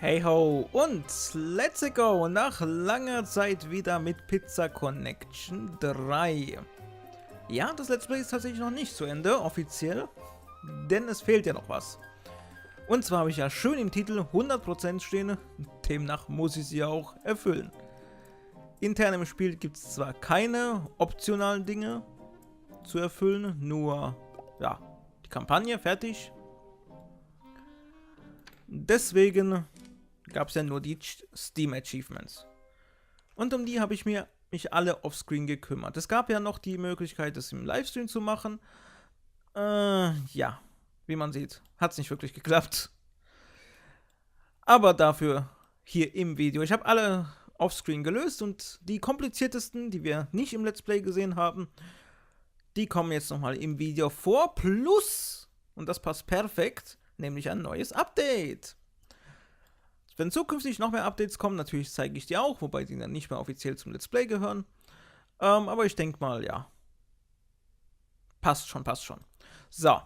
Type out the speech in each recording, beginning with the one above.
Hey ho und let's go! Nach langer Zeit wieder mit Pizza Connection 3. Ja, das Let's Play ist tatsächlich noch nicht zu Ende, offiziell, denn es fehlt ja noch was. Und zwar habe ich ja schön im Titel 100% stehen, demnach muss ich sie auch erfüllen. Intern im Spiel gibt es zwar keine optionalen Dinge zu erfüllen, nur, ja, die Kampagne, fertig. Deswegen gab es ja nur die Steam Achievements. Und um die habe ich mich alle offscreen gekümmert. Es gab ja noch die Möglichkeit, das im Livestream zu machen. Ja, wie man sieht, hat es nicht wirklich geklappt. Aber dafür hier im Video. Ich habe alle offscreen gelöst und die kompliziertesten, die wir nicht im Let's Play gesehen haben, die kommen jetzt nochmal im Video vor. Plus, und das passt perfekt, nämlich ein neues Update. Wenn zukünftig noch mehr Updates kommen, natürlich zeige ich die auch, wobei die dann nicht mehr offiziell zum Let's Play gehören. Aber ich denke mal, ja. Passt schon, passt schon. So,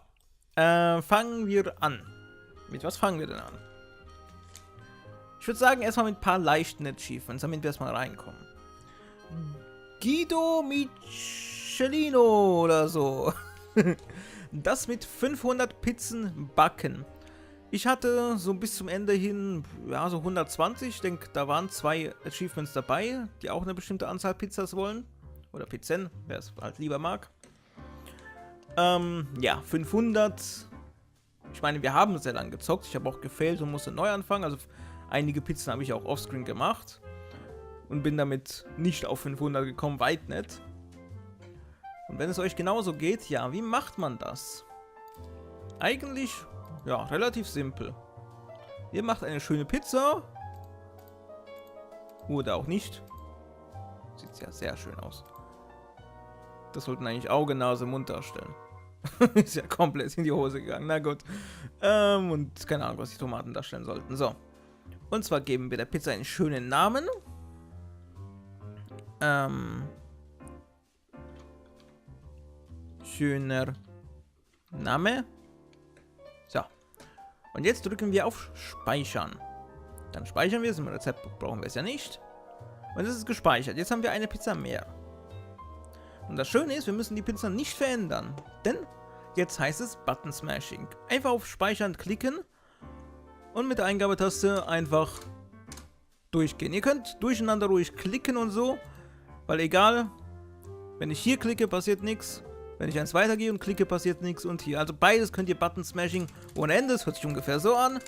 fangen wir an. Mit was fangen wir denn an? Ich würde sagen, erstmal mit ein paar leichten Achievements, damit wir erstmal reinkommen. Guido Michelino oder so. Das mit 500 Pizzen backen. Ich hatte so bis zum Ende hin, ja, so 120. Ich denke, da waren 2 Achievements dabei, die auch eine bestimmte Anzahl Pizzas wollen. Oder Pizzen, wer es halt lieber mag. Ja, 500. Ich meine, wir haben sehr lange gezockt. Ich habe auch gefailt und musste neu anfangen. Also einige Pizzen habe ich auch offscreen gemacht. Und bin damit nicht auf 500 gekommen, weit nicht. Und wenn es euch genauso geht, ja, wie macht man das? Eigentlich, ja, relativ simpel. Ihr macht eine schöne Pizza. Oder auch nicht. Sieht ja sehr schön aus. Das sollten eigentlich Auge, Nase, Mund darstellen. Ist ja komplett in die Hose gegangen. Na gut. Und keine Ahnung, was die Tomaten darstellen sollten. So. Und zwar geben wir der Pizza einen schönen Namen. Schöner Name. So. Und jetzt drücken wir auf Speichern. Dann speichern wir es. Im Rezeptbuch brauchen wir es ja nicht. Und es ist gespeichert. Jetzt haben wir eine Pizza mehr. Und das Schöne ist, wir müssen die Pizza nicht verändern. Denn jetzt heißt es Button Smashing. Einfach auf Speichern klicken. Und mit der Eingabetaste einfach durchgehen. Ihr könnt durcheinander ruhig klicken und so. Weil egal, wenn ich hier klicke, passiert nichts. Wenn ich eins weitergehe und klicke, passiert nichts. Und hier. Also beides könnt ihr Button Smashing ohne Ende. Das hört sich ungefähr so an.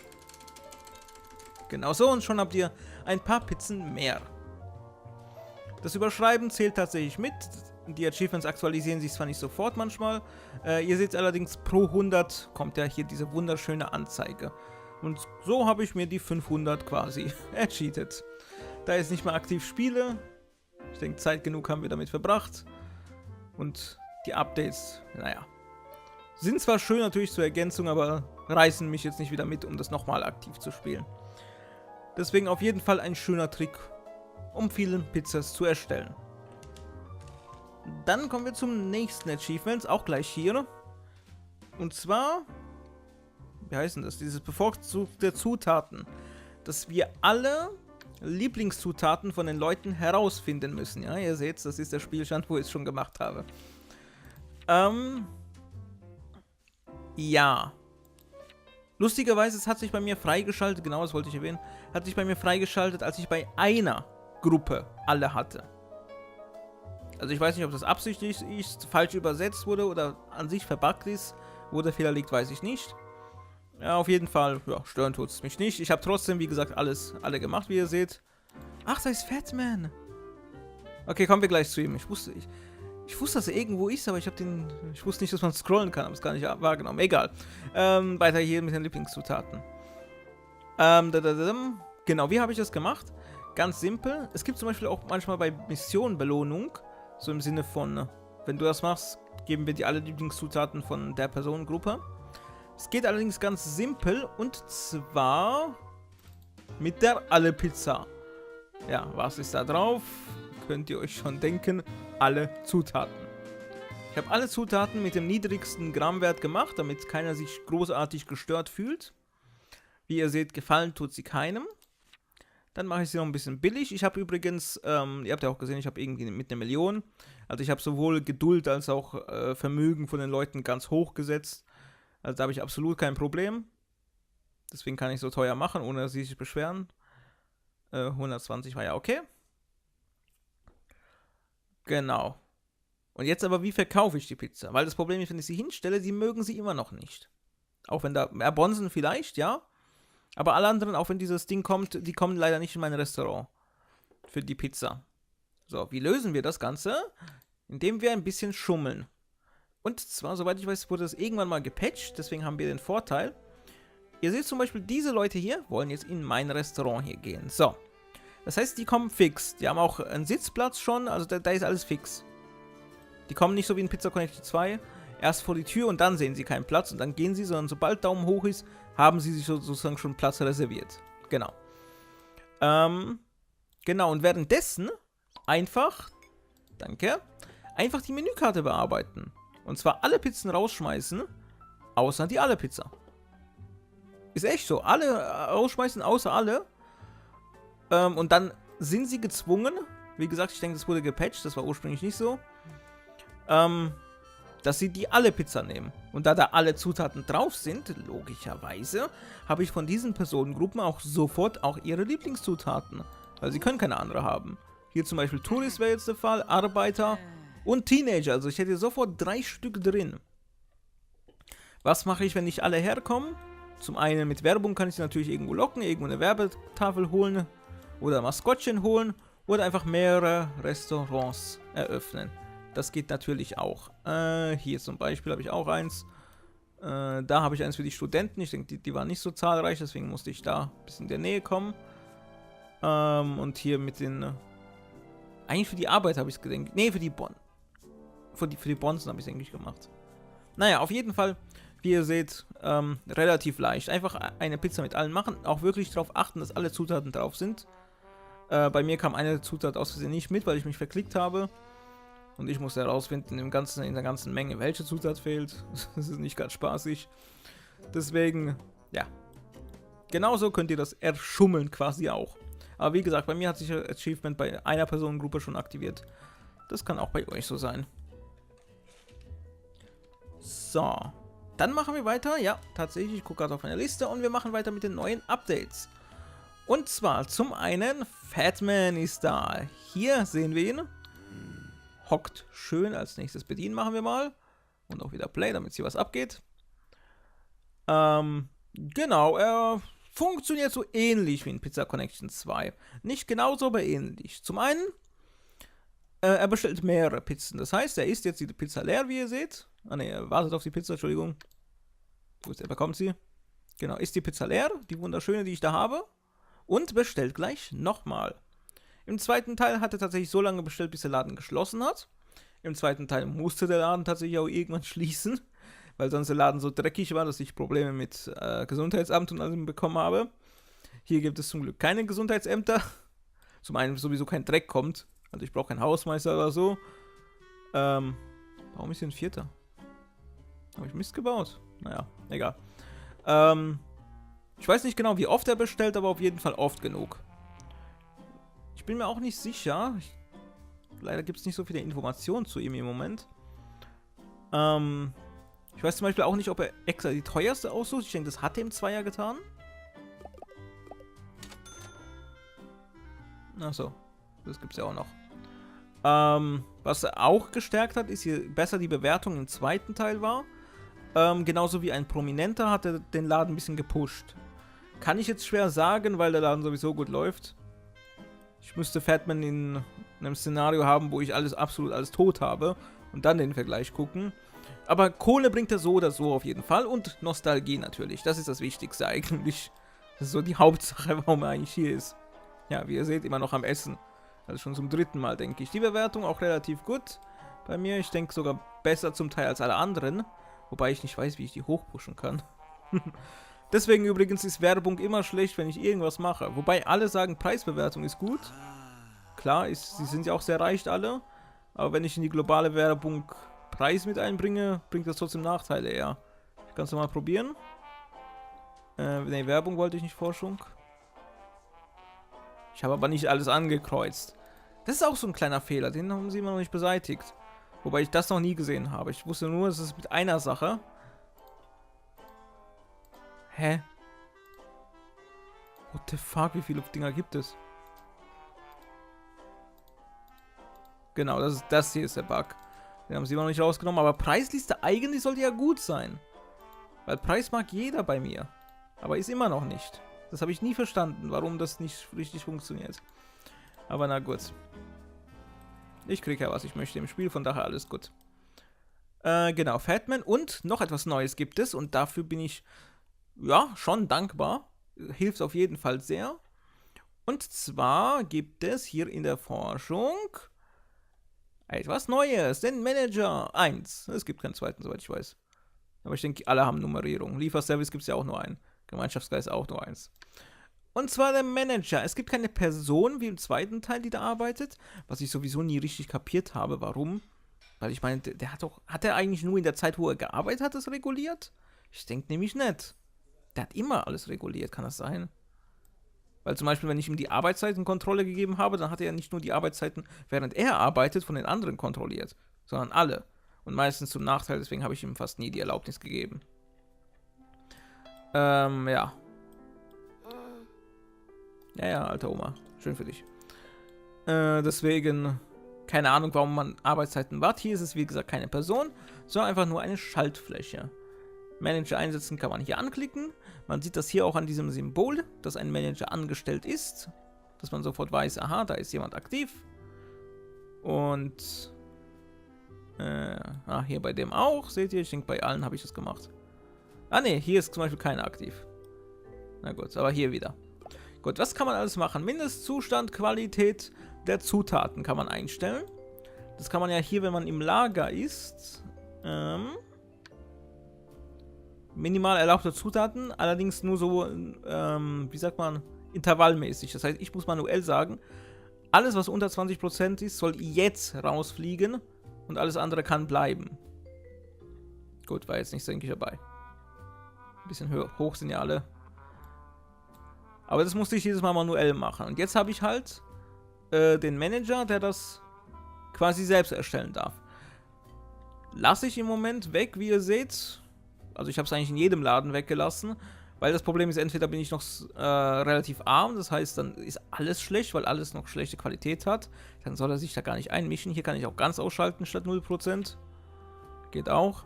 Genau so. Und schon habt ihr ein paar Pizzen mehr. Das Überschreiben zählt tatsächlich mit. Die Achievements aktualisieren sich zwar nicht sofort manchmal. Ihr seht allerdings pro 100 kommt ja hier diese wunderschöne Anzeige. Und so habe ich mir die 500 quasi ercheatet. Da ich jetzt nicht mehr aktiv spiele. Ich denke, Zeit genug haben wir damit verbracht. Und die Updates, naja, sind zwar schön natürlich zur Ergänzung, aber reißen mich jetzt nicht wieder mit, um das nochmal aktiv zu spielen. Deswegen auf jeden Fall ein schöner Trick, um viele Pizzas zu erstellen. Dann kommen wir zum nächsten Achievement, auch gleich hier. Und zwar, wie heißt denn das? Dieses bevorzugte Zutaten. Dass wir alle Lieblingszutaten von den Leuten herausfinden müssen. Ja, ihr seht, das ist der Spielstand, wo ich es schon gemacht habe. Ja. Lustigerweise, es hat sich bei mir freigeschaltet, genau das wollte ich erwähnen, hat sich bei mir freigeschaltet, als ich bei einer Gruppe alle hatte. Also ich weiß nicht, ob das absichtlich ist, falsch übersetzt wurde oder an sich verbuggt ist. Wo der Fehler liegt, weiß ich nicht. Ja, auf jeden Fall, ja, stören tut es mich nicht. Ich habe trotzdem, wie gesagt, alle gemacht, wie ihr seht. Ach, da ist Fatman. Okay, kommen wir gleich zu ihm. Ich wusste, dass er irgendwo ist, aber ich wusste nicht, dass man scrollen kann, habe es gar nicht wahrgenommen. Egal. Weiter hier mit den Lieblingszutaten. Genau, wie habe ich das gemacht? Ganz simpel. Es gibt zum Beispiel auch manchmal bei Missionen Belohnung. So im Sinne von, wenn du das machst, geben wir dir alle Lieblingszutaten von der Personengruppe. Es geht allerdings ganz simpel und zwar mit der Alle-Pizza. Ja, was ist da drauf? Könnt ihr euch schon denken, alle Zutaten. Ich habe alle Zutaten mit dem niedrigsten Grammwert gemacht, damit keiner sich großartig gestört fühlt. Wie ihr seht, gefallen tut sie keinem. Dann mache ich sie noch ein bisschen billig. Ich habe übrigens, ihr habt ja auch gesehen, ich habe irgendwie mit 1 Million. Also ich habe sowohl Geduld als auch Vermögen von den Leuten ganz hoch gesetzt. Also da habe ich absolut kein Problem. Deswegen kann ich so teuer machen, ohne dass sie sich beschweren. 120 war ja okay. Genau. Und jetzt aber, wie verkaufe ich die Pizza? Weil das Problem ist, wenn ich sie hinstelle, sie mögen sie immer noch nicht. Auch wenn da Bonsen vielleicht, ja. Aber alle anderen, auch wenn dieses Ding kommt, die kommen leider nicht in mein Restaurant. Für die Pizza. So, wie lösen wir das Ganze? Indem wir ein bisschen schummeln. Und zwar, soweit ich weiß, wurde das irgendwann mal gepatcht. Deswegen haben wir den Vorteil. Ihr seht zum Beispiel, diese Leute hier wollen jetzt in mein Restaurant hier gehen. So. Das heißt, die kommen fix. Die haben auch einen Sitzplatz schon. Also da ist alles fix. Die kommen nicht so wie in Pizza Connection 2. Erst vor die Tür und dann sehen sie keinen Platz und dann gehen sie, sondern sobald Daumen hoch ist, haben sie sich sozusagen schon Platz reserviert. Genau. Genau, und währenddessen einfach, danke, einfach die Menükarte bearbeiten. Und zwar alle Pizzen rausschmeißen, außer die Alle-Pizza. Ist echt so. Alle rausschmeißen, außer alle. Und dann sind sie gezwungen, wie gesagt, ich denke, das wurde gepatcht, das war ursprünglich nicht so, dass sie die Alle-Pizza nehmen. Und da alle Zutaten drauf sind, logischerweise, habe ich von diesen Personengruppen auch sofort auch ihre Lieblingszutaten. Weil sie können keine andere haben. Hier zum Beispiel Tourist wäre jetzt der Fall, Arbeiter und Teenager. Also ich hätte sofort 3 Stück drin. Was mache ich, wenn nicht alle herkommen? Zum einen mit Werbung kann ich sie natürlich irgendwo locken, irgendwo eine Werbetafel holen oder Maskottchen holen oder einfach mehrere Restaurants eröffnen. Das geht natürlich auch. Hier zum Beispiel habe ich auch eins. Da habe ich eins für die Studenten. Ich denke, die waren nicht so zahlreich, deswegen musste ich da ein bisschen in der Nähe kommen. Und hier mit den... eigentlich für die Arbeit habe ich es gedacht. Nee, für die für die Bonzen habe ich es eigentlich gemacht. Naja, auf jeden Fall, wie ihr seht, relativ leicht. Einfach eine Pizza mit allen machen. Auch wirklich darauf achten, dass alle Zutaten drauf sind. Bei mir kam eine Zutat aus Versehen nicht mit, weil ich mich verklickt habe. Und ich musste herausfinden in der ganzen Menge, welche Zutat fehlt. Das ist nicht ganz spaßig. Deswegen, ja. Genauso könnt ihr das erschummeln quasi auch. Aber wie gesagt, bei mir hat sich das Achievement bei einer Personengruppe schon aktiviert. Das kann auch bei euch so sein. So. Dann machen wir weiter. Ja, tatsächlich, ich gucke gerade auf meine Liste. Und wir machen weiter mit den neuen Updates. Und zwar zum einen, Fatman ist da. Hier sehen wir ihn. Hockt schön. Als nächstes bedienen machen wir mal. Und auch wieder Play, damit hier was abgeht. Genau, er funktioniert so ähnlich wie in Pizza Connection 2. Nicht genauso, aber ähnlich. Zum einen, er bestellt mehrere Pizzen. Das heißt, er isst jetzt die Pizza leer, wie ihr seht. Ah ne, er wartet auf die Pizza, Entschuldigung. Wo ist er? Bekommt sie? Genau, isst die Pizza leer, die wunderschöne, die ich da habe. Und bestellt gleich nochmal. Im zweiten Teil hat er tatsächlich so lange bestellt, bis der Laden geschlossen hat. Im zweiten Teil musste der Laden tatsächlich auch irgendwann schließen, weil sonst der Laden so dreckig war, dass ich Probleme mit Gesundheitsamt und allem bekommen habe. Hier gibt es zum Glück keine Gesundheitsämter. Zum einen sowieso kein Dreck kommt. Also ich brauche keinen Hausmeister oder so. Warum ist hier ein Vierter? Habe ich Mist gebaut? Naja, egal. Ich weiß nicht genau, wie oft er bestellt, aber auf jeden Fall oft genug. Ich bin mir auch nicht sicher. Leider gibt es nicht so viele Informationen zu ihm im Moment. Ich weiß zum Beispiel auch nicht, ob er extra die teuerste aussucht. Ich denke, das hat er im Zweier getan. Achso, das gibt es ja auch noch. Was er auch gestärkt hat, ist, je besser die Bewertung im zweiten Teil war. Genauso wie ein Prominenter hat er den Laden ein bisschen gepusht. Kann ich jetzt schwer sagen, weil der Laden sowieso gut läuft. Ich müsste Fatman in einem Szenario haben, wo ich absolut alles tot habe und dann den Vergleich gucken. Aber Kohle bringt er so oder so auf jeden Fall und Nostalgie natürlich. Das ist das Wichtigste eigentlich. Das ist so die Hauptsache, warum er eigentlich hier ist. Ja, wie ihr seht, immer noch am Essen. Also schon zum 3. Mal, denke ich. Die Bewertung auch relativ gut bei mir. Ich denke sogar besser zum Teil als alle anderen. Wobei ich nicht weiß, wie ich die hochpushen kann. Deswegen übrigens ist Werbung immer schlecht, wenn ich irgendwas mache. Wobei alle sagen, Preisbewertung ist gut. Klar, sie sind ja auch sehr reich alle. Aber wenn ich in die globale Werbung Preis mit einbringe, bringt das trotzdem Nachteile eher. Ich kann es mal probieren. Ne, Werbung wollte ich nicht, Forschung. Ich habe aber nicht alles angekreuzt. Das ist auch so ein kleiner Fehler, den haben sie immer noch nicht beseitigt. Wobei ich das noch nie gesehen habe. Ich wusste nur, es ist mit einer Sache. Hä? What the fuck, wie viele Dinger gibt es? Genau, das hier ist der Bug. Den haben sie immer noch nicht rausgenommen, aber Preisliste eigentlich sollte ja gut sein. Weil Preis mag jeder bei mir. Aber ist immer noch nicht. Das habe ich nie verstanden, warum das nicht richtig funktioniert. Aber na gut. Ich kriege ja, was ich möchte im Spiel, von daher alles gut. Genau, Fatman und noch etwas Neues gibt es und dafür bin ich, ja, schon dankbar. Hilft auf jeden Fall sehr. Und zwar gibt es hier in der Forschung etwas Neues, den Manager 1. Es gibt keinen zweiten, soweit ich weiß. Aber ich denke, alle haben Nummerierung. Lieferservice gibt es ja auch nur einen. Gemeinschaftsgeist auch nur eins. Und zwar der Manager. Es gibt keine Person wie im zweiten Teil, die da arbeitet. Was ich sowieso nie richtig kapiert habe. Warum? Weil ich meine, der hat er eigentlich nur in der Zeit, wo er gearbeitet hat, das reguliert? Ich denke nämlich nicht. Der hat immer alles reguliert, kann das sein? Weil zum Beispiel, wenn ich ihm die Arbeitszeitenkontrolle gegeben habe, dann hat er ja nicht nur die Arbeitszeiten, während er arbeitet, von den anderen kontrolliert, sondern alle. Und meistens zum Nachteil, deswegen habe ich ihm fast nie die Erlaubnis gegeben. Ja. Ja, alter Oma. Schön für dich. Deswegen, keine Ahnung, warum man Arbeitszeiten wart. Hier ist es, wie gesagt, keine Person, sondern einfach nur eine Schaltfläche. Manager einsetzen kann man hier anklicken. Man sieht das hier auch an diesem Symbol, dass ein Manager angestellt ist. Dass man sofort weiß, aha, da ist jemand aktiv. Und hier bei dem auch, seht ihr, ich denke, bei allen habe ich das gemacht. Ah ne, hier ist zum Beispiel keiner aktiv. Na gut, aber hier wieder. Gut, was kann man alles machen? Mindestzustand, Qualität der Zutaten kann man einstellen. Das kann man ja hier, wenn man im Lager ist. Minimal erlaubte Zutaten, allerdings nur so, wie sagt man, intervallmäßig. Das heißt, ich muss manuell sagen, alles, was unter 20% ist, soll jetzt rausfliegen und alles andere kann bleiben. Gut, war jetzt nicht, denke ich, dabei. Ein bisschen hoch sind ja alle. Aber das musste ich jedes Mal manuell machen. Und jetzt habe ich halt den Manager, der das quasi selbst erstellen darf. Lasse ich im Moment weg, wie ihr seht. Also ich habe es eigentlich in jedem Laden weggelassen. Weil das Problem ist, entweder bin ich noch relativ arm, das heißt, dann ist alles schlecht, weil alles noch schlechte Qualität hat. Dann soll er sich da gar nicht einmischen. Hier kann ich auch ganz ausschalten statt 0%. Geht auch.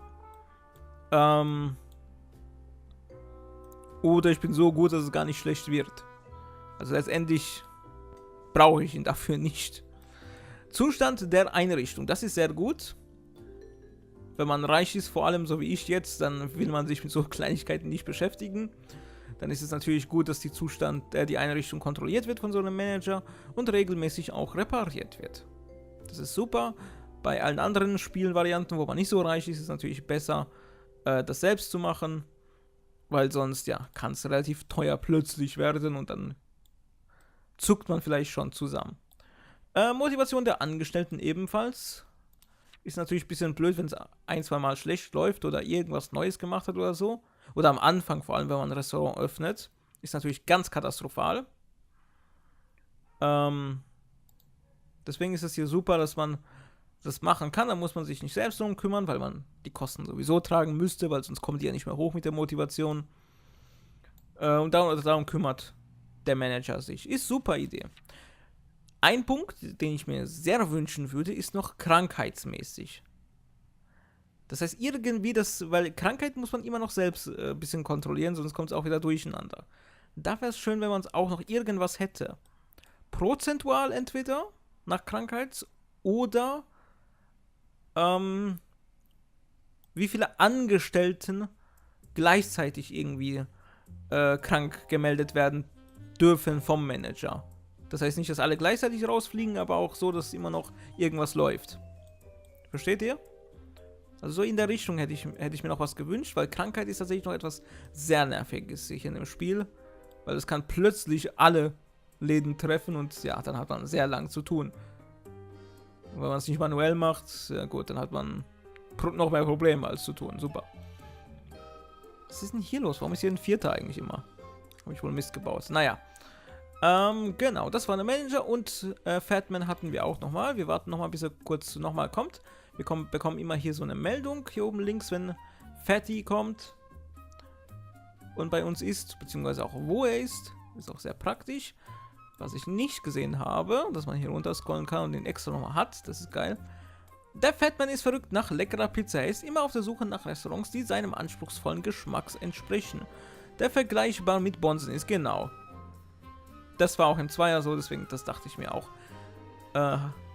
Oder ich bin so gut, dass es gar nicht schlecht wird. Also letztendlich brauche ich ihn dafür nicht. Zustand der Einrichtung, das ist sehr gut. Wenn man reich ist, vor allem so wie ich jetzt, dann will man sich mit so Kleinigkeiten nicht beschäftigen. Dann ist es natürlich gut, dass die Einrichtung kontrolliert wird von so einem Manager und regelmäßig auch repariert wird. Das ist super. Bei allen anderen Spielvarianten, wo man nicht so reich ist, ist es natürlich besser, das selbst zu machen, weil sonst, ja, kann es relativ teuer plötzlich werden und dann zuckt man vielleicht schon zusammen. Motivation der Angestellten ebenfalls. Ist natürlich ein bisschen blöd, wenn es ein, zwei Mal schlecht läuft oder irgendwas Neues gemacht hat oder so. Oder am Anfang, vor allem wenn man ein Restaurant öffnet. Ist natürlich ganz katastrophal. Deswegen ist es hier super, dass man das machen kann. Da muss man sich nicht selbst darum kümmern, weil man die Kosten sowieso tragen müsste, weil sonst kommt die ja nicht mehr hoch mit der Motivation. Und darum kümmert der Manager sich. Ist super Idee. Ein Punkt, den ich mir sehr wünschen würde, ist noch krankheitsmäßig. Das heißt, irgendwie weil Krankheit muss man immer noch selbst ein bisschen kontrollieren, sonst kommt es auch wieder durcheinander. Da wäre es schön, wenn man auch noch irgendwas hätte. Prozentual entweder nach Krankheit oder wie viele Angestellten gleichzeitig irgendwie krank gemeldet werden dürfen vom Manager. Das heißt nicht, dass alle gleichzeitig rausfliegen, aber auch so, dass immer noch irgendwas läuft. Versteht ihr? Also so in der Richtung hätte ich mir noch was gewünscht, weil Krankheit ist tatsächlich noch etwas sehr Nerviges hier in dem Spiel. Weil es kann plötzlich alle Läden treffen und ja, dann hat man sehr lang zu tun. Und wenn man es nicht manuell macht, ja gut, dann hat man noch mehr Probleme als zu tun. Super. Was ist denn hier los? Warum ist hier ein Vierter eigentlich immer? Habe ich wohl Mist gebaut. Naja. Genau, das war der Manager und Fatman hatten wir auch nochmal. Wir warten nochmal, bis er kurz nochmal kommt. Wir bekommen immer hier so eine Meldung, hier oben links, wenn Fatty kommt und bei uns ist, beziehungsweise auch wo er ist. Ist auch sehr praktisch. Was ich nicht gesehen habe, dass man hier runter scrollen kann und den extra nochmal hat, das ist geil. Der Fatman ist verrückt nach leckerer Pizza. Er ist immer auf der Suche nach Restaurants, die seinem anspruchsvollen Geschmack entsprechen. Der vergleichbar mit Bonzen ist, genau. Das war auch im Zweier so, deswegen, das dachte ich mir auch.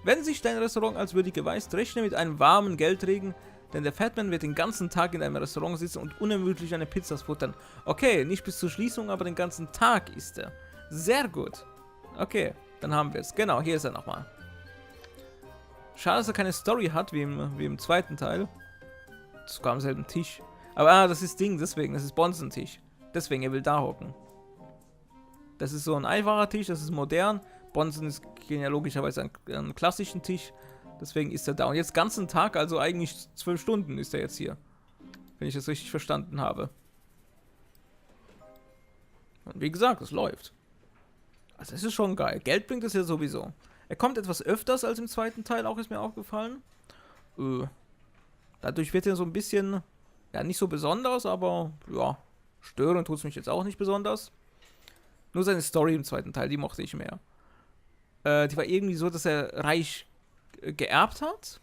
Wenn sich dein Restaurant als würdig erweist, rechne mit einem warmen Geldregen, denn der Fatman wird den ganzen Tag in einem Restaurant sitzen und unermüdlich eine Pizza futtern. Okay, nicht bis zur Schließung, aber den ganzen Tag isst er. Sehr gut. Okay, dann haben wir es. Genau, hier ist er nochmal. Schade, dass er keine Story hat, wie im zweiten Teil. Sogar am selben Tisch. Aber das ist Ding, deswegen, das ist Bonzen-Tisch. Deswegen, er will da hocken. Das ist so ein einfacher Tisch, das ist modern. Bonzen ist ja logischerweise ein klassischen Tisch. Deswegen ist er da. Und jetzt den ganzen Tag, also eigentlich 12 Stunden ist er jetzt hier. Wenn ich das richtig verstanden habe. Und wie gesagt, es läuft. Also es ist schon geil. Geld bringt es ja sowieso. Er kommt etwas öfters als im zweiten Teil, auch ist mir aufgefallen. Dadurch wird er so ein bisschen, ja nicht so besonders, aber ja, stören tut es mich jetzt auch nicht besonders. Nur seine Story im zweiten Teil, die mochte ich mehr. Die war irgendwie so, dass er reich geerbt hat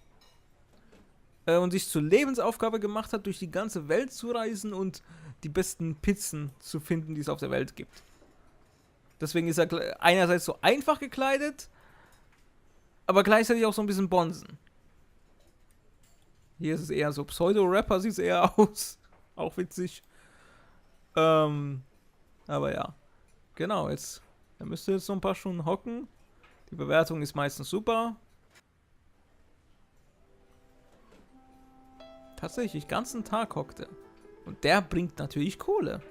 und sich zur Lebensaufgabe gemacht hat, durch die ganze Welt zu reisen und die besten Pizzen zu finden, die es auf der Welt gibt. Deswegen ist er einerseits so einfach gekleidet, aber gleichzeitig auch so ein bisschen Bonzen. Hier ist es eher so Pseudo-Rapper, sieht es eher aus. Auch witzig. Aber ja. Genau, er müsste jetzt noch ein paar Stunden hocken. Die Bewertung ist meistens super. Tatsächlich, den ganzen Tag hockt er. Und der bringt natürlich Kohle.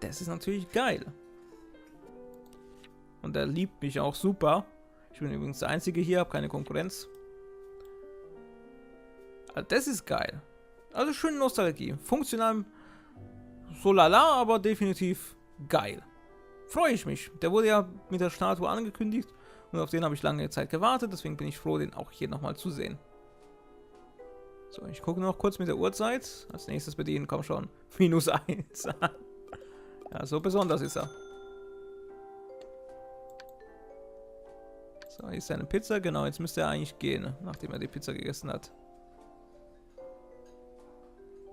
Das ist natürlich geil. Und er liebt mich auch super. Ich bin übrigens der Einzige hier, habe keine Konkurrenz. Also das ist geil. Also schöne Nostalgie. Funktional so lala, aber definitiv geil. Freue ich mich. Der wurde ja mit der Statue angekündigt und auf den habe ich lange Zeit gewartet, deswegen bin ich froh, den auch hier nochmal zu sehen. So, ich gucke noch kurz mit der Uhrzeit. Als nächstes bedienen, komm schon. -1. Ja, so besonders ist er. So, hier ist seine Pizza. Genau, jetzt müsste er eigentlich gehen, nachdem er die Pizza gegessen hat.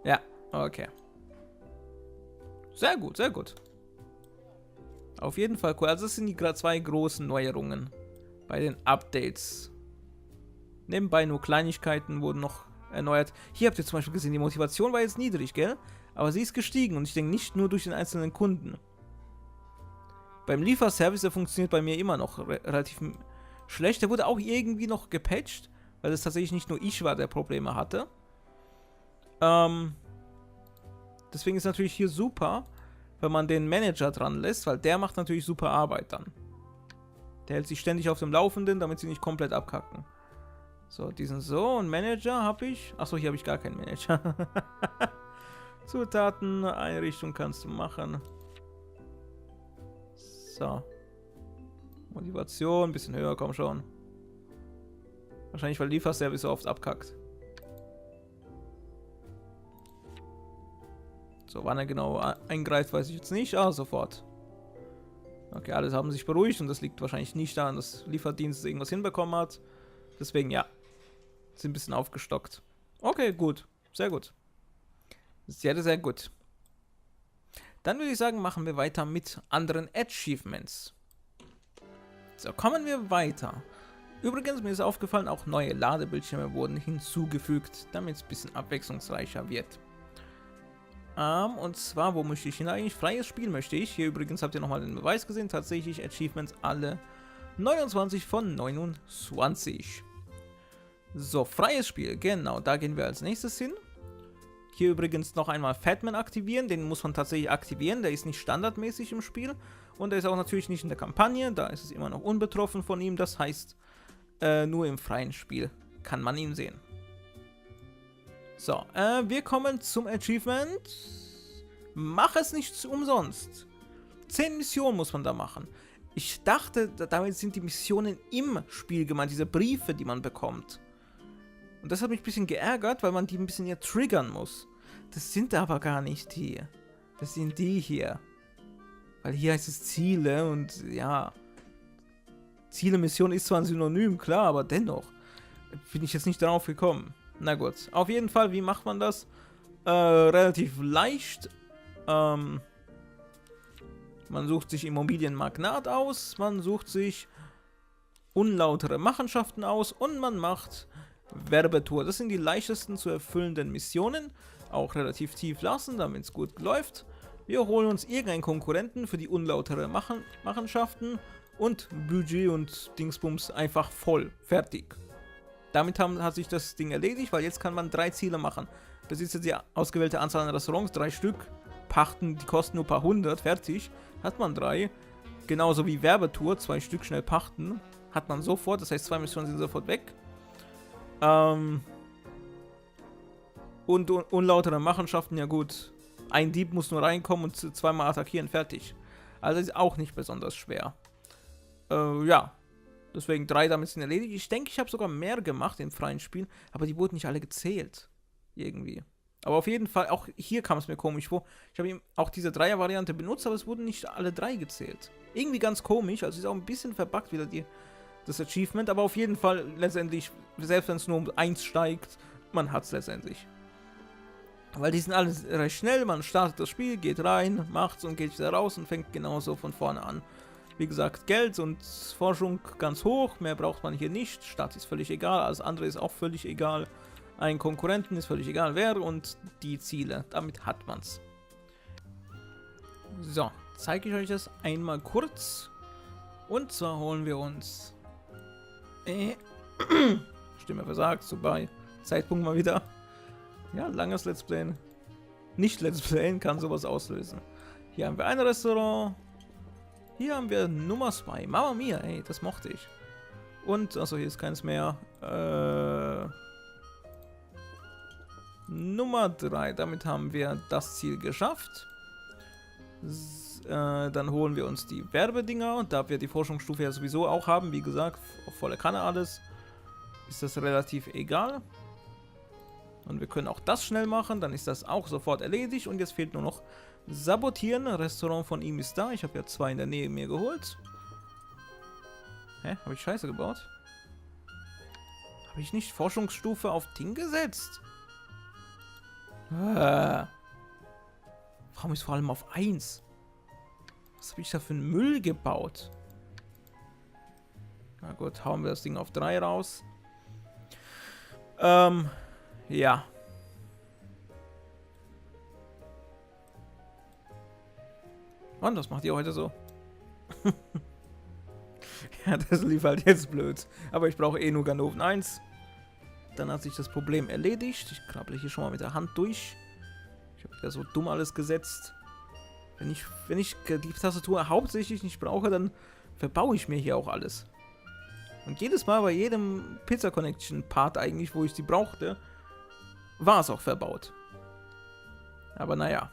Ja, okay. Sehr gut, sehr gut. Auf jeden Fall cool. Also das sind die gerade zwei großen Neuerungen bei den Updates. Nebenbei nur Kleinigkeiten wurden noch erneuert. Hier habt ihr zum Beispiel gesehen, die Motivation war jetzt niedrig, gell? Aber sie ist gestiegen und ich denke nicht nur durch den einzelnen Kunden. Beim Lieferservice, der funktioniert bei mir immer noch relativ schlecht. Der wurde auch irgendwie noch gepatcht, weil es tatsächlich nicht nur ich war, der Probleme hatte. Deswegen ist natürlich hier super, wenn man den Manager dran lässt, weil der macht natürlich super Arbeit dann. Der hält sich ständig auf dem Laufenden, damit sie nicht komplett abkacken. So, diesen so und Manager habe ich. Achso, hier habe ich gar keinen Manager. Zutaten, Einrichtung kannst du machen. So. Motivation, ein bisschen höher, komm schon. Wahrscheinlich, weil Lieferservice so oft abkackt. So, wann er genau eingreift, weiß ich jetzt nicht. Ah, sofort. Okay, alle haben sich beruhigt und das liegt wahrscheinlich nicht daran, dass Lieferdienst irgendwas hinbekommen hat. Deswegen, ja. Sind ein bisschen aufgestockt. Okay, gut. Sehr gut. Sehr, sehr gut. Dann würde ich sagen, machen wir weiter mit anderen Achievements. So, kommen wir weiter. Übrigens, mir ist aufgefallen, auch neue Ladebildschirme wurden hinzugefügt, damit es ein bisschen abwechslungsreicher wird. Und zwar, wo möchte ich hin eigentlich? Freies Spiel möchte ich. Hier übrigens habt ihr nochmal den Beweis gesehen. Tatsächlich Achievements alle 29 von 29. So, freies Spiel. Genau, da gehen wir als nächstes hin. Hier übrigens noch einmal Fatman aktivieren. Den muss man tatsächlich aktivieren. Der ist nicht standardmäßig im Spiel. Und der ist auch natürlich nicht in der Kampagne. Da ist es immer noch unbetroffen von ihm. Das heißt, nur im freien Spiel kann man ihn sehen. So, wir kommen zum Achievement. Mach es nicht umsonst. 10 Missionen muss man da machen. Ich dachte, damit sind die Missionen im Spiel gemeint, diese Briefe, die man bekommt. Und das hat mich ein bisschen geärgert, weil man die ein bisschen hier triggern muss. Das sind aber gar nicht die. Das sind die hier. Weil hier heißt es Ziele und ja. Ziele-Mission ist zwar ein Synonym, klar, aber dennoch bin ich jetzt nicht darauf gekommen. Na gut, auf jeden Fall, wie macht man das? Relativ leicht. Man sucht sich Immobilienmagnat aus, man sucht sich unlautere Machenschaften aus und man macht Werbetour. Das sind die leichtesten zu erfüllenden Missionen. Auch relativ tief lassen, damit es gut läuft. Wir holen uns irgendeinen Konkurrenten für die unlautere Machenschaften und Budget und Dingsbums einfach voll. Fertig. Damit hat sich das Ding erledigt, weil jetzt kann man 3 Ziele machen. Das ist jetzt die ausgewählte Anzahl an Restaurants, 3 Stück. Pachten, die kosten nur ein paar hundert, fertig. Hat man 3. Genauso wie Werbetour, 2 Stück schnell pachten. Hat man sofort, das heißt 2 Missionen sind sofort weg. Und unlautere Machenschaften, ja gut. Ein Dieb muss nur reinkommen und 2-mal attackieren, fertig. Also ist auch nicht besonders schwer. Ja. Deswegen 3 damit sind erledigt. Ich denke, ich habe sogar mehr gemacht im freien Spiel, aber die wurden nicht alle gezählt. Irgendwie. Aber auf jeden Fall, auch hier kam es mir komisch vor. Ich habe auch diese 3er-Variante benutzt, aber es wurden nicht alle 3 gezählt. Irgendwie ganz komisch, also ist auch ein bisschen verbuggt wieder das Achievement, aber auf jeden Fall letztendlich, selbst wenn es nur um 1 steigt, man hat es letztendlich. Weil die sind alles recht schnell, man startet das Spiel, geht rein, macht's und geht wieder raus und fängt genauso von vorne an. Wie gesagt, Geld und Forschung ganz hoch, mehr braucht man hier nicht, Stadt ist völlig egal, alles andere ist auch völlig egal. Ein Konkurrenten ist völlig egal wer und die Ziele, damit hat man's. So, zeige ich euch das einmal kurz. Und zwar holen wir uns... Stimme versagt, so bei Zeitpunkt mal wieder. Ja, langes Let's Playen. Nicht Let's Playen kann sowas auslösen. Hier haben wir ein Restaurant. Hier haben wir Nummer 2. Mamma Mia, ey, das mochte ich. Und, achso, hier ist keins mehr. Nummer 3. Damit haben wir das Ziel geschafft. Dann holen wir uns die Werbedinger. Da wir die Forschungsstufe ja sowieso auch haben, wie gesagt, auf volle Kanne alles, ist das relativ egal. Und wir können auch das schnell machen, dann ist das auch sofort erledigt. Und jetzt fehlt nur noch Sabotieren. Restaurant von ihm ist da. Ich habe ja 2 in der Nähe mir geholt. Hä? Habe ich Scheiße gebaut? Habe ich nicht Forschungsstufe auf Ding gesetzt? Warum ist vor allem auf 1? Was habe ich da für einen Müll gebaut? Na gut, hauen wir das Ding auf 3 raus. Ja. Mann, was macht ihr heute so? Ja, das lief halt jetzt blöd. Aber ich brauche eh nur Ganoven 1. Dann hat sich das Problem erledigt. Ich krabble hier schon mal mit der Hand durch. Ich habe ja so dumm alles gesetzt. Wenn ich die Tastatur hauptsächlich nicht brauche, dann verbaue ich mir hier auch alles. Und jedes Mal bei jedem Pizza Connection Part eigentlich, wo ich sie brauchte, war es auch verbaut. Aber naja.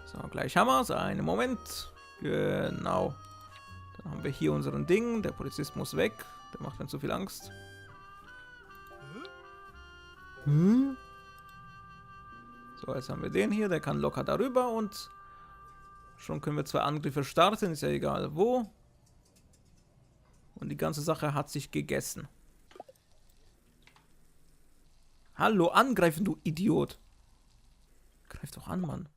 So, gleich haben wir es. Einen Moment. Genau. Dann haben wir hier unseren Ding. Der Polizist muss weg. Der macht mir zu viel Angst. So, jetzt haben wir den hier. Der kann locker darüber und schon können wir 2 Angriffe starten. Ist ja egal wo. Und die ganze Sache hat sich gegessen. Hallo, angreifen, du Idiot. Greif doch an, Mann.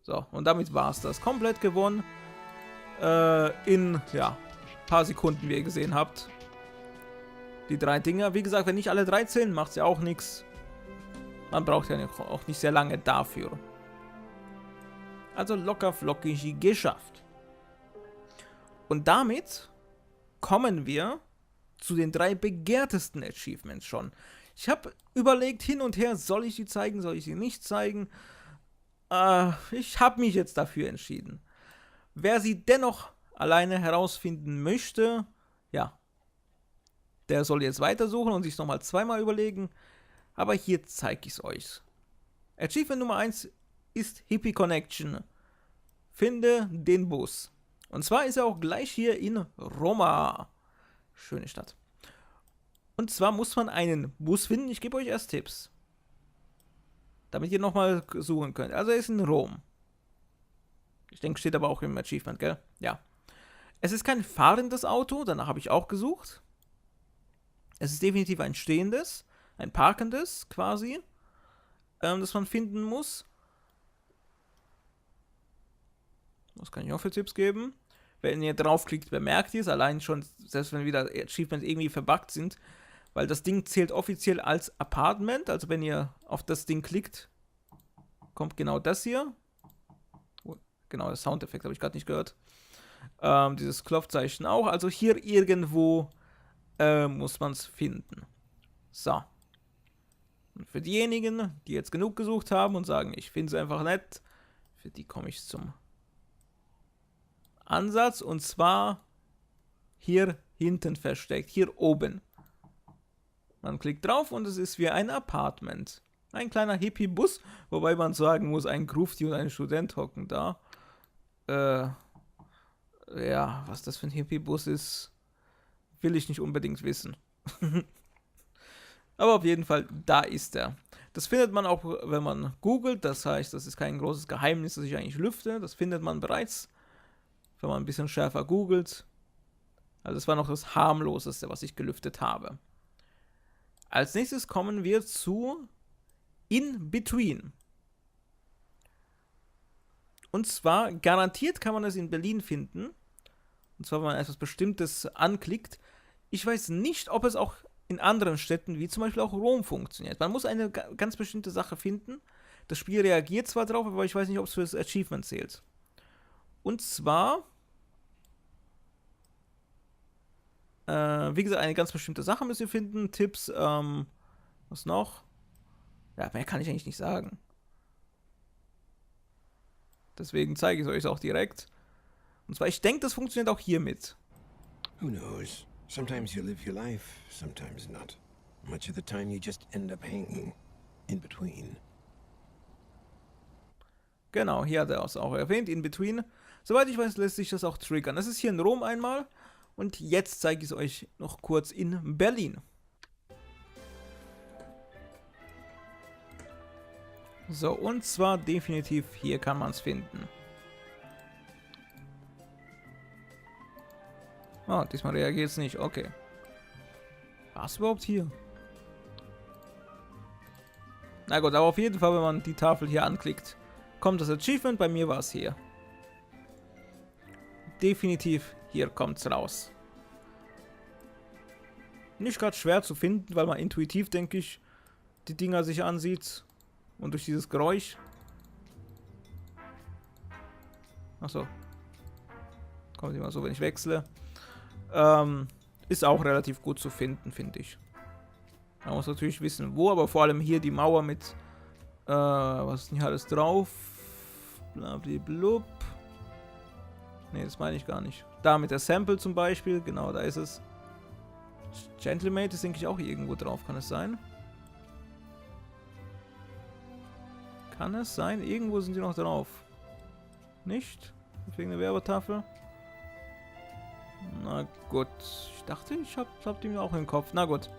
So, und damit war es das. Komplett gewonnen. In, ja, ein paar Sekunden, wie ihr gesehen habt. Die 3 Dinger. Wie gesagt, wenn nicht alle 3 zählen, macht es ja auch nichts. Man braucht ja auch nicht sehr lange dafür. Also locker flockig geschafft. Und damit kommen wir zu den 3 begehrtesten Achievements schon. Ich habe überlegt hin und her, soll ich die zeigen, soll ich sie nicht zeigen? Ich habe mich jetzt dafür entschieden. Wer sie dennoch alleine herausfinden möchte, ja, der soll jetzt weitersuchen und sich nochmal 2-mal überlegen. Aber hier zeige ich es euch. Achievement Nummer 1 ist Hippie Connection Finde den Bus. Und zwar ist er auch gleich hier in Roma. Schöne Stadt. Und zwar muss man einen Bus finden. Ich gebe euch erst Tipps. Damit ihr nochmal suchen könnt. Also er ist in Rom. Ich denke, steht aber auch im Achievement, gell? Ja. Es ist kein fahrendes Auto, danach habe ich auch gesucht. Es ist definitiv ein stehendes, ein parkendes quasi, das man finden muss. Was kann ich noch für Tipps geben? Wenn ihr draufklickt, bemerkt ihr es, allein schon, selbst wenn wieder Achievements irgendwie verbuggt sind, weil das Ding zählt offiziell als Apartment, also wenn ihr auf das Ding klickt, kommt genau das hier. Genau, das Soundeffekt habe ich gerade nicht gehört. Dieses Klopfzeichen auch. Also hier irgendwo muss man es finden. So. Und für diejenigen, die jetzt genug gesucht haben und sagen, ich finde es einfach nett, für die komme ich zum Ansatz. Und zwar hier hinten versteckt, hier oben. Man klickt drauf und es ist wie ein Apartment. Ein kleiner Hippie-Bus, wobei man sagen muss, ein Grufti und ein Student hocken da. Ja, was das für ein Hippie-Bus ist, will ich nicht unbedingt wissen. Aber auf jeden Fall, da ist er. Das findet man auch, wenn man googelt. Das heißt, das ist kein großes Geheimnis, das ich eigentlich lüfte. Das findet man bereits, wenn man ein bisschen schärfer googelt. Also das war noch das harmloseste, was ich gelüftet habe. Als nächstes kommen wir zu In Between. Und zwar, garantiert kann man es in Berlin finden. Und zwar, wenn man etwas Bestimmtes anklickt. Ich weiß nicht, ob es auch in anderen Städten, wie zum Beispiel auch Rom, funktioniert. Man muss eine ganz bestimmte Sache finden. Das Spiel reagiert zwar drauf, aber ich weiß nicht, ob es für das Achievement zählt. Und zwar, wie gesagt, eine ganz bestimmte Sache müsst ihr finden. Tipps, was noch? Ja, mehr kann ich eigentlich nicht sagen. Deswegen zeige ich es euch auch direkt. Und zwar, ich denke, das funktioniert auch hiermit. Who knows? Sometimes you live your life, sometimes not. Much of the time you just end up hanging in between. Genau, hier hat er es auch erwähnt, in between. Soweit ich weiß, lässt sich das auch triggern. Das ist hier in Rom einmal. Und jetzt zeige ich es euch noch kurz in Berlin. So, und zwar definitiv, hier kann man es finden. Oh, diesmal reagiert es nicht, okay. War es überhaupt hier? Na gut, aber auf jeden Fall, wenn man die Tafel hier anklickt, kommt das Achievement. Bei mir war es hier. Definitiv, hier kommt es raus. Nicht gerade schwer zu finden, weil man intuitiv, denke ich, die Dinger sich ansieht. Und durch dieses Geräusch. Achso. Kommt immer so, wenn ich wechsle. Ist auch relativ gut zu finden, finde ich. Man muss natürlich wissen, wo, aber vor allem hier die Mauer mit, was ist denn hier alles drauf? Blablablub. Ne, das meine ich gar nicht. Da mit der Sample zum Beispiel, genau, da ist es. Gentlemate ist, denke ich, auch irgendwo drauf, kann es sein? Kann es sein? Irgendwo sind die noch drauf. Nicht? Wegen der Werbetafel? Na gut. Ich dachte, ich hab die mir auch im Kopf. Na gut.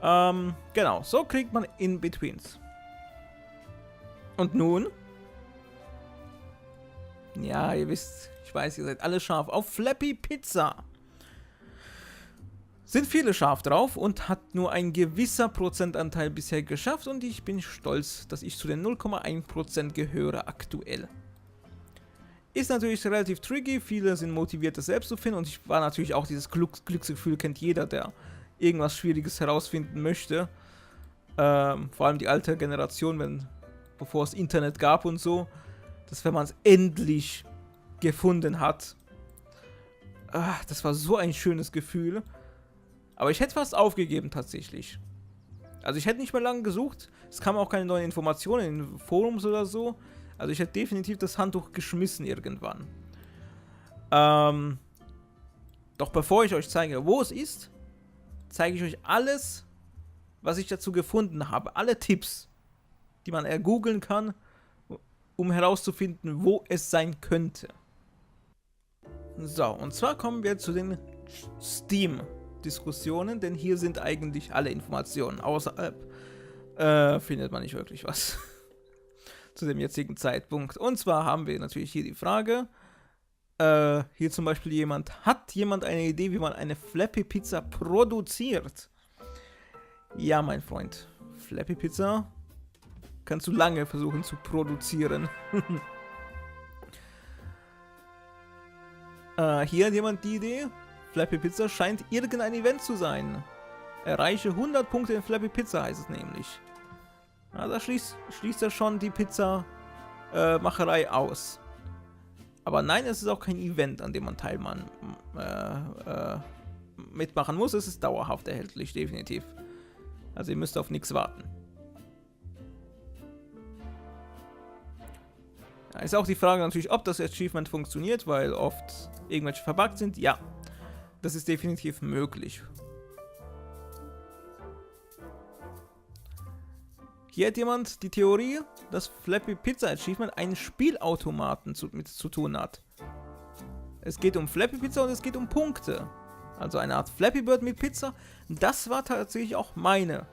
Genau. So kriegt man In-Betweens. Und nun? Ja, ihr wisst, ich weiß, ihr seid alle scharf auf Flappy Pizza. Sind viele scharf drauf und hat nur ein gewisser Prozentanteil bisher geschafft und ich bin stolz, dass ich zu den 0,1% gehöre aktuell. Ist natürlich relativ tricky, viele sind motiviert, das selbst zu finden und ich war natürlich auch dieses Glücksgefühl, kennt jeder, der irgendwas Schwieriges herausfinden möchte. Vor allem die alte Generation, bevor es Internet gab und so, dass wenn man es endlich gefunden hat, das war so ein schönes Gefühl. Aber ich hätte fast aufgegeben tatsächlich. Also ich hätte nicht mehr lange gesucht. Es kamen auch keine neuen Informationen in Forums oder so. Also ich hätte definitiv das Handtuch geschmissen irgendwann. Doch bevor ich euch zeige, wo es ist, zeige ich euch alles, was ich dazu gefunden habe. Alle Tipps, die man ergoogeln kann. um herauszufinden, wo es sein könnte. So, und zwar kommen wir zu den Steam-Diskussionen, denn hier sind eigentlich alle Informationen. Außerhalb findet man nicht wirklich was zu dem jetzigen Zeitpunkt. Und zwar haben wir natürlich hier die Frage, hier zum Beispiel hat jemand eine Idee, wie man eine Flappy Pizza produziert? Ja, mein Freund, Flappy Pizza kannst du lange versuchen zu produzieren. Hier hat jemand die Idee, Flappy Pizza scheint irgendein Event zu sein. Erreiche 100 Punkte in Flappy Pizza, heißt es nämlich. Ja, da schließt er schon die Pizza-Macherei aus. Aber nein, es ist auch kein Event, an dem man mitmachen muss. Es ist dauerhaft erhältlich, definitiv. Also ihr müsst auf nichts warten. Ja, ist auch die Frage natürlich, ob das Achievement funktioniert, weil oft irgendwelche verbuggt sind. Ja, das ist definitiv möglich. Hier hat jemand die Theorie, dass Flappy Pizza Achievement einen Spielautomaten mit zu tun hat. Es geht um Flappy Pizza und es geht um Punkte. Also eine Art Flappy Bird mit Pizza. Das war tatsächlich auch meine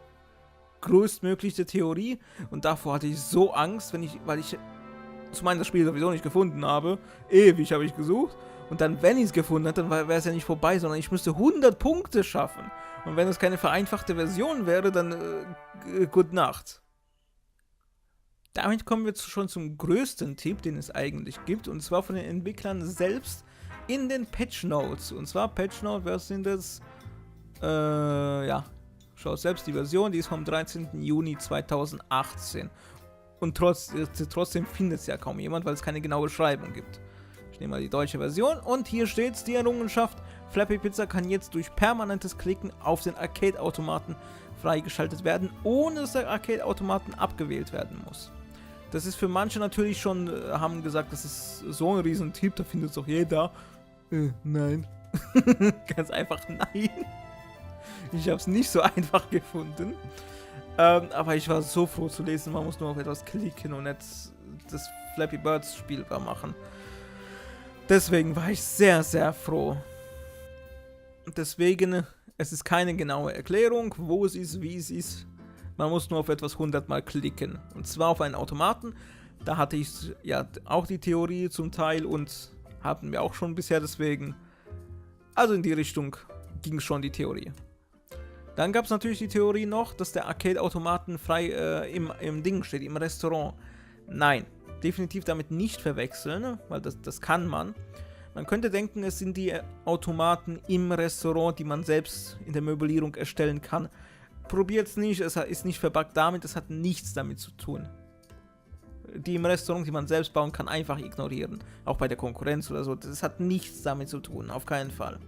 größtmögliche Theorie. Und davor hatte ich so Angst, weil ich zum einen das Spiel sowieso nicht gefunden habe. Ewig habe ich gesucht. Und dann, wenn ich es gefunden hätte, dann wäre es ja nicht vorbei, sondern ich müsste 100 Punkte schaffen. Und wenn es keine vereinfachte Version wäre, dann gute Nacht. Damit kommen wir schon zum größten Tipp, den es eigentlich gibt, und zwar von den Entwicklern selbst in den Patch Notes. Und zwar Patch Note, was sind das? Ja, schaut selbst die Version, die ist vom 13. Juni 2018. Und trotzdem findet es ja kaum jemand, weil es keine genaue Beschreibung gibt. Ich nehme mal die deutsche Version und hier steht es, die Errungenschaft Flappy Pizza kann jetzt durch permanentes Klicken auf den Arcade-Automaten freigeschaltet werden, ohne dass der Arcade-Automaten abgewählt werden muss. Das ist für manche natürlich schon, haben gesagt, das ist so ein riesen Tipp, da findet es doch jeder. Nein. Ganz einfach nein. Ich habe es nicht so einfach gefunden. Aber ich war so froh zu lesen, man muss nur auf etwas klicken und nicht das Flappy Birds spielbar machen. Deswegen war ich sehr, sehr froh. Deswegen, es ist keine genaue Erklärung, wo es ist, wie es ist. Man muss nur auf etwas 100 Mal klicken. Und zwar auf einen Automaten. Da hatte ich ja auch die Theorie zum Teil und hatten wir auch schon bisher deswegen. Also in die Richtung ging schon die Theorie. Dann gab es natürlich die Theorie noch, dass der Arcade-Automaten frei im Ding steht, im Restaurant. Nein, definitiv damit nicht verwechseln, weil das kann man. Man könnte denken, es sind die Automaten im Restaurant, die man selbst in der Möblierung erstellen kann. Probiert es nicht, es ist nicht verbuggt damit, es hat nichts damit zu tun. Die im Restaurant, die man selbst bauen kann, einfach ignorieren. Auch bei der Konkurrenz oder so, das hat nichts damit zu tun, auf keinen Fall.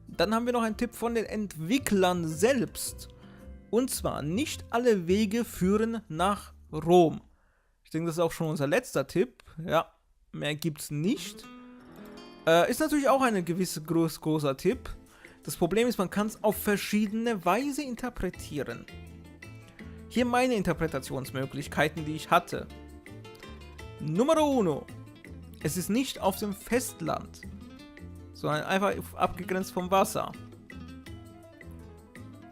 Dann haben wir noch einen Tipp von den Entwicklern selbst. Und zwar, nicht alle Wege führen nach Rom. Ich denke, das ist auch schon unser letzter Tipp. Ja, mehr gibt's nicht. Ist natürlich auch ein gewisser großer Tipp. Das Problem ist, man kann es auf verschiedene Weise interpretieren. Hier meine Interpretationsmöglichkeiten, die ich hatte. Numero 1. Es ist nicht auf dem Festland, sondern einfach abgegrenzt vom Wasser.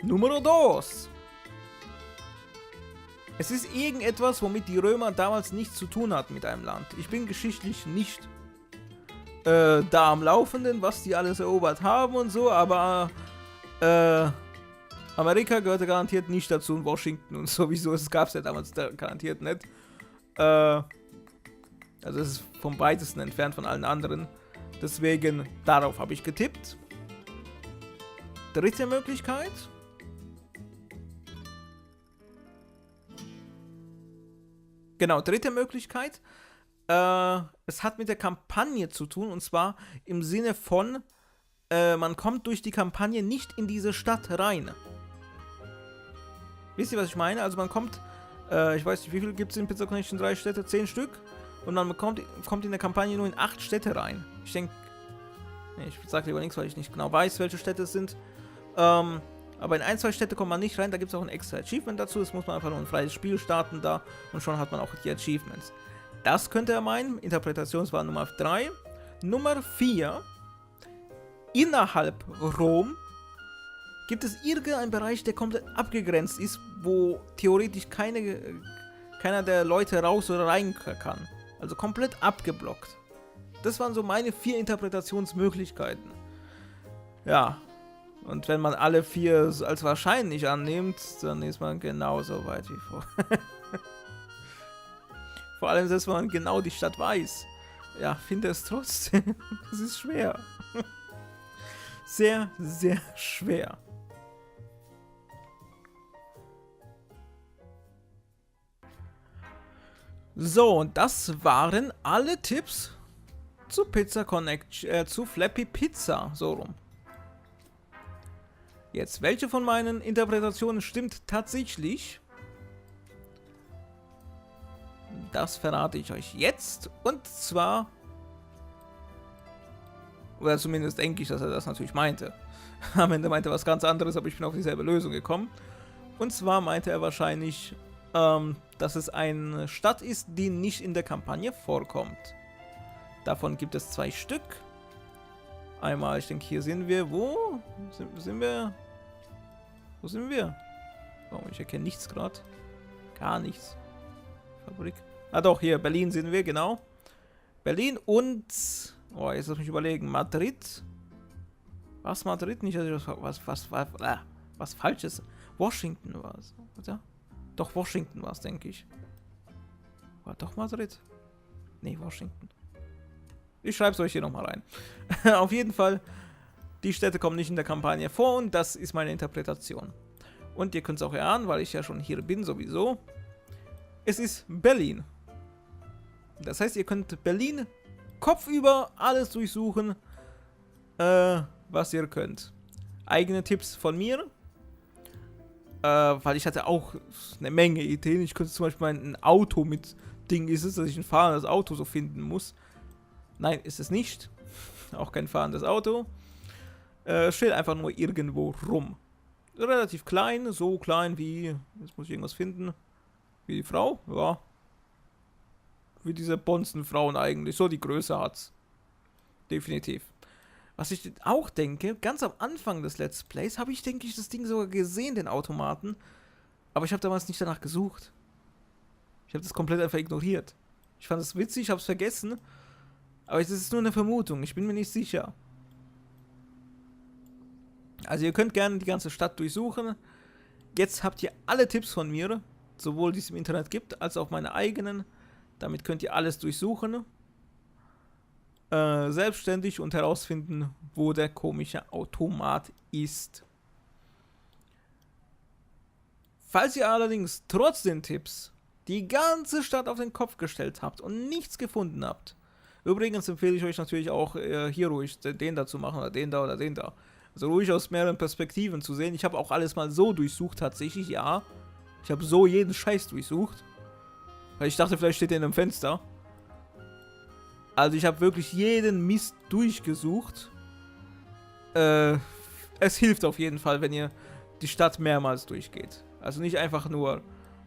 Numero 2. Es ist irgendetwas, womit die Römer damals nichts zu tun hatten mit einem Land. Ich bin geschichtlich nicht da am Laufenden, was die alles erobert haben und so, aber Amerika gehörte garantiert nicht dazu und Washington und sowieso, es gab es ja damals garantiert nicht. Also es ist vom weitesten entfernt von allen anderen. Deswegen, darauf habe ich getippt. Dritte Möglichkeit. Genau, dritte Möglichkeit. Es hat mit der Kampagne zu tun, und zwar im Sinne von, man kommt durch die Kampagne nicht in diese Stadt rein. Wisst ihr, was ich meine? Also man kommt, ich weiß nicht, wie viel gibt es in Pizza Connection 3 Städte? 10 Stück? Und man kommt in der Kampagne nur in 8 Städte rein. Ich denke, ich sage lieber nichts, weil ich nicht genau weiß, welche Städte es sind. Aber in 1, 2 Städte kommt man nicht rein, da gibt es auch ein extra Achievement dazu. Das muss man einfach nur ein freies Spiel starten da und schon hat man auch die Achievements. Das könnte er meinen. Interpretationswahl Nummer 3. Nummer 4. Innerhalb Rom gibt es irgendeinen Bereich, der komplett abgegrenzt ist, wo theoretisch keiner der Leute raus oder rein kann. Also komplett abgeblockt. Das waren so meine 4 Interpretationsmöglichkeiten. Ja, und wenn man alle 4 als wahrscheinlich annimmt, dann ist man genauso weit wie vor. Vor allem, dass man genau die Stadt weiß. Ja, finde es trotzdem. Es ist schwer. Sehr, sehr schwer. So, und das waren alle Tipps zu Pizza Connection, zu Flappy Pizza, so rum. Jetzt, welche von meinen Interpretationen stimmt tatsächlich? Das verrate ich euch jetzt. Und zwar, oder zumindest denke ich, dass er das natürlich meinte. Am Ende meinte er was ganz anderes, aber ich bin auf dieselbe Lösung gekommen. Und zwar meinte er wahrscheinlich, dass es eine Stadt ist, die nicht in der Kampagne vorkommt. Davon gibt es 2 Stück. Einmal, ich denke, hier sind wir. Wo? Sind wir? Wo sind wir? Oh, ich erkenne nichts gerade. Gar nichts. Fabrik. Ah doch, hier, Berlin sind wir, genau. Berlin und... Oh, jetzt lass mich überlegen. Madrid? Was Madrid? Nicht, was Falsches. Washington war es, oder? Doch, Washington war es, denke ich. War doch Madrid? Nee, Washington. Ich schreibe es euch hier nochmal rein. Auf jeden Fall, die Städte kommen nicht in der Kampagne vor und das ist meine Interpretation. Und ihr könnt es auch erahnen, weil ich ja schon hier bin sowieso. Es ist Berlin. Das heißt, ihr könnt Berlin kopfüber alles durchsuchen, was ihr könnt. Eigene Tipps von mir. Weil ich hatte auch eine Menge Ideen. Ich könnte zum Beispiel ein Auto mit Ding ist es, dass ich ein fahrendes Auto so finden muss. Nein, ist es nicht. Auch kein fahrendes Auto. Steht einfach nur irgendwo rum. Relativ klein, so klein wie, jetzt muss ich irgendwas finden, wie die Frau, ja. Wie diese Bonzenfrauen eigentlich, so die Größe hat's. Definitiv. Was ich auch denke, ganz am Anfang des Let's Plays habe ich, denke ich, das Ding sogar gesehen, den Automaten. Aber ich habe damals nicht danach gesucht. Ich habe das komplett einfach ignoriert. Ich fand es witzig, habe es vergessen. Aber es ist nur eine Vermutung, ich bin mir nicht sicher. Also ihr könnt gerne die ganze Stadt durchsuchen. Jetzt habt ihr alle Tipps von mir, sowohl die es im Internet gibt, als auch meine eigenen. Damit könnt ihr alles durchsuchen. Selbstständig und herausfinden, wo der komische Automat ist. Falls ihr allerdings trotz den Tipps die ganze Stadt auf den Kopf gestellt habt und nichts gefunden habt, übrigens empfehle ich euch natürlich auch hier ruhig den da zu machen oder den da oder den da. Also ruhig aus mehreren Perspektiven zu sehen. Ich habe auch alles mal so durchsucht tatsächlich, ja. Ich habe so jeden Scheiß durchsucht. Weil ich dachte, vielleicht steht der in einem Fenster. Also ich habe wirklich jeden Mist durchgesucht. Es hilft auf jeden Fall, wenn ihr die Stadt mehrmals durchgeht. Also nicht einfach nur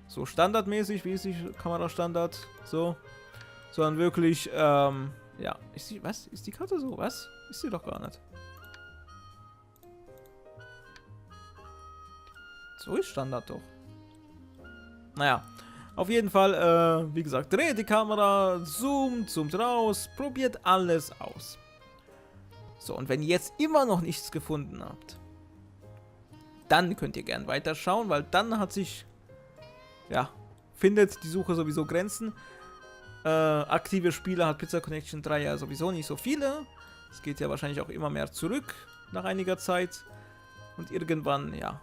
so standardmäßig, wie ist die Kamerastandard, so. Sondern wirklich, ja. Was? Ist die Karte so? Was? Ist sie doch gar nicht. So ist Standard doch. Naja. Auf jeden Fall, wie gesagt, dreht die Kamera, zoomt raus, probiert alles aus. So, und wenn ihr jetzt immer noch nichts gefunden habt, dann könnt ihr gern weiterschauen, weil dann hat sich, ja, findet die Suche sowieso Grenzen. Aktive Spieler hat Pizza Connection 3 ja sowieso nicht so viele. Es geht ja wahrscheinlich auch immer mehr zurück nach einiger Zeit. Und irgendwann, ja,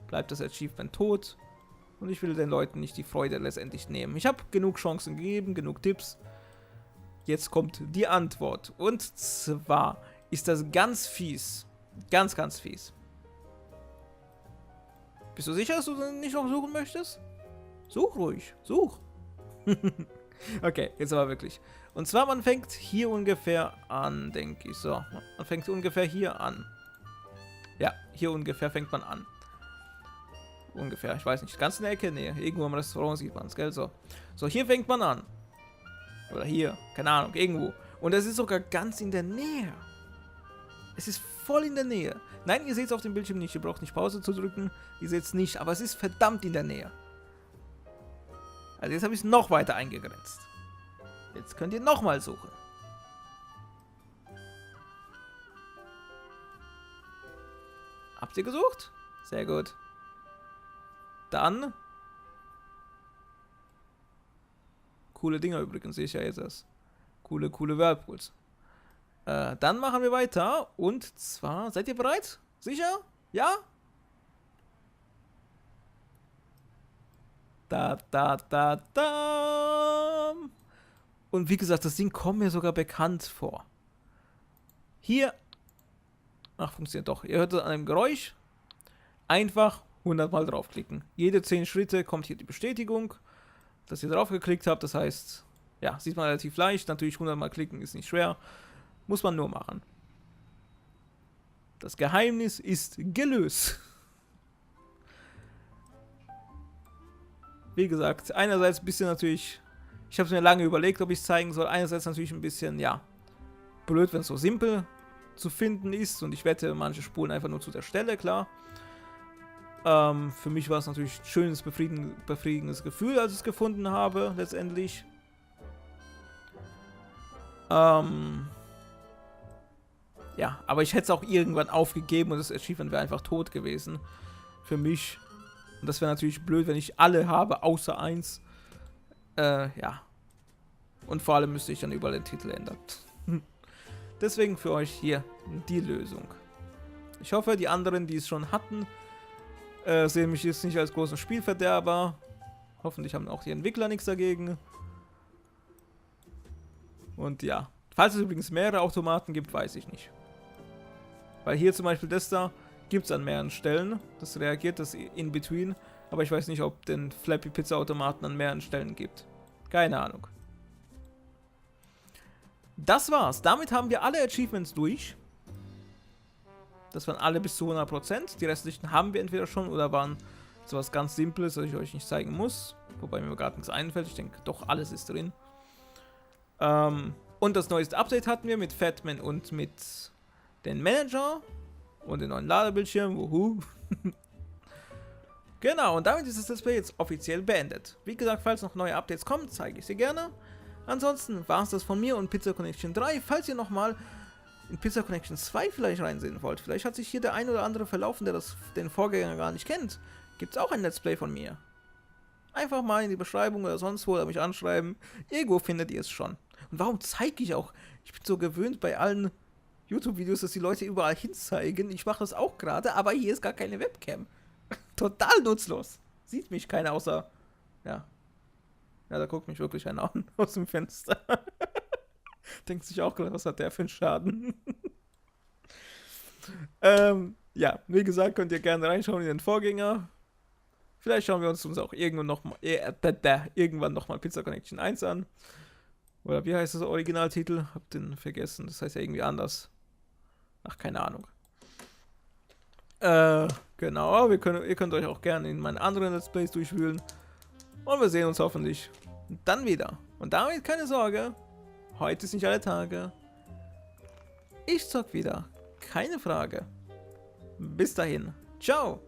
bleibt das Achievement tot. Und ich will den Leuten nicht die Freude letztendlich nehmen. Ich habe genug Chancen gegeben, genug Tipps. Jetzt kommt die Antwort. Und zwar ist das ganz fies. Ganz, ganz fies. Bist du sicher, dass du nicht noch suchen möchtest? Such ruhig. Such. Okay, jetzt aber wirklich. Und zwar, man fängt hier ungefähr an, denke ich. So, man fängt ungefähr hier an. Ja, hier ungefähr fängt man an. Ungefähr, ich weiß nicht, ganz in der Ecke, nee, irgendwo im Restaurant sieht man es, gell, so. So, hier fängt man an. Oder hier, keine Ahnung, irgendwo. Und es ist sogar ganz in der Nähe. Es ist voll in der Nähe. Nein, ihr seht es auf dem Bildschirm nicht. Ihr braucht nicht Pause zu drücken. Ihr seht es nicht, aber es ist verdammt in der Nähe. Also jetzt habe ich es noch weiter eingegrenzt. Jetzt könnt ihr nochmal suchen. Habt ihr gesucht? Sehr gut. Dann. Coole Dinger übrigens, sehe ich ja jetzt erst. Coole Whirlpools. Dann machen wir weiter. Und zwar, seid ihr bereit? Sicher? Ja? Da. Und wie gesagt, das Ding kommt mir sogar bekannt vor. Hier. Ach, funktioniert doch. Ihr hört es an dem Geräusch. Einfach 100 Mal draufklicken. Jede 10 Schritte kommt hier die Bestätigung, dass ihr drauf geklickt habt. Das heißt, ja, sieht man relativ leicht. Natürlich 100 Mal klicken ist nicht schwer. Muss man nur machen. Das Geheimnis ist gelöst. Wie gesagt, einerseits ein bisschen natürlich, ich habe es mir lange überlegt, ob ich es zeigen soll. Einerseits natürlich ein bisschen, ja, blöd, wenn es so simpel zu finden ist. Und ich wette, manche spulen einfach nur zu der Stelle, klar. Für mich war es natürlich ein schönes, befriedigendes Gefühl, als ich es gefunden habe, letztendlich. Ja, aber ich hätte es auch irgendwann aufgegeben und das Achievement wäre einfach tot gewesen. Für mich. Und das wäre natürlich blöd, wenn ich alle habe, außer eins. Ja. Und vor allem müsste ich dann überall den Titel ändern. Deswegen für euch hier die Lösung. Ich hoffe, die anderen, die es schon hatten, sehen mich jetzt nicht als großen Spielverderber. Hoffentlich haben auch die Entwickler nichts dagegen. Und ja. Falls es übrigens mehrere Automaten gibt, weiß ich nicht. Weil hier zum Beispiel das da gibt es an mehreren Stellen. Das reagiert das in between. Aber ich weiß nicht, ob den Flappy Pizza Automaten an mehreren Stellen gibt. Keine Ahnung. Das war's. Damit haben wir alle Achievements durch. Das waren alle bis zu 100%. Die restlichen haben wir entweder schon oder waren sowas ganz Simples, das ich euch nicht zeigen muss. Wobei mir gerade nichts einfällt. Ich denke, doch, alles ist drin. Und das neueste Update hatten wir mit Fatman und mit den Manager und den neuen Ladebildschirm. Wuhu. Genau, und damit ist das Display jetzt offiziell beendet. Wie gesagt, falls noch neue Updates kommen, zeige ich sie gerne. Ansonsten war es das von mir und Pizza Connection 3. Falls ihr nochmal in Pizza Connection 2 vielleicht reinsehen wollt, vielleicht hat sich hier der ein oder andere verlaufen, der den Vorgänger gar nicht kennt, gibt es auch ein Let's Play von mir. Einfach mal in die Beschreibung oder sonst wo oder mich anschreiben. Irgendwo findet ihr es schon. Und warum zeige ich auch? Ich bin so gewöhnt bei allen YouTube-Videos, dass die Leute überall hinzeigen. Ich mache das auch gerade, aber hier ist gar keine Webcam. Total nutzlos. Sieht mich keiner außer... Ja. Ja, da guckt mich wirklich einer an aus dem Fenster. Denkt sich auch gerade, was hat der für einen Schaden? Ja, wie gesagt, könnt ihr gerne reinschauen in den Vorgänger. Vielleicht schauen wir uns auch irgendwann nochmal Pizza Connection 1 an. Oder wie heißt das Originaltitel? Hab den vergessen. Das heißt ja irgendwie anders. Ach, keine Ahnung. Genau. Ihr könnt euch auch gerne in meinen anderen Let's Plays durchwühlen. Und wir sehen uns hoffentlich dann wieder. Und damit keine Sorge. Heute ist nicht alle Tage. Ich zock wieder. Keine Frage. Bis dahin. Ciao.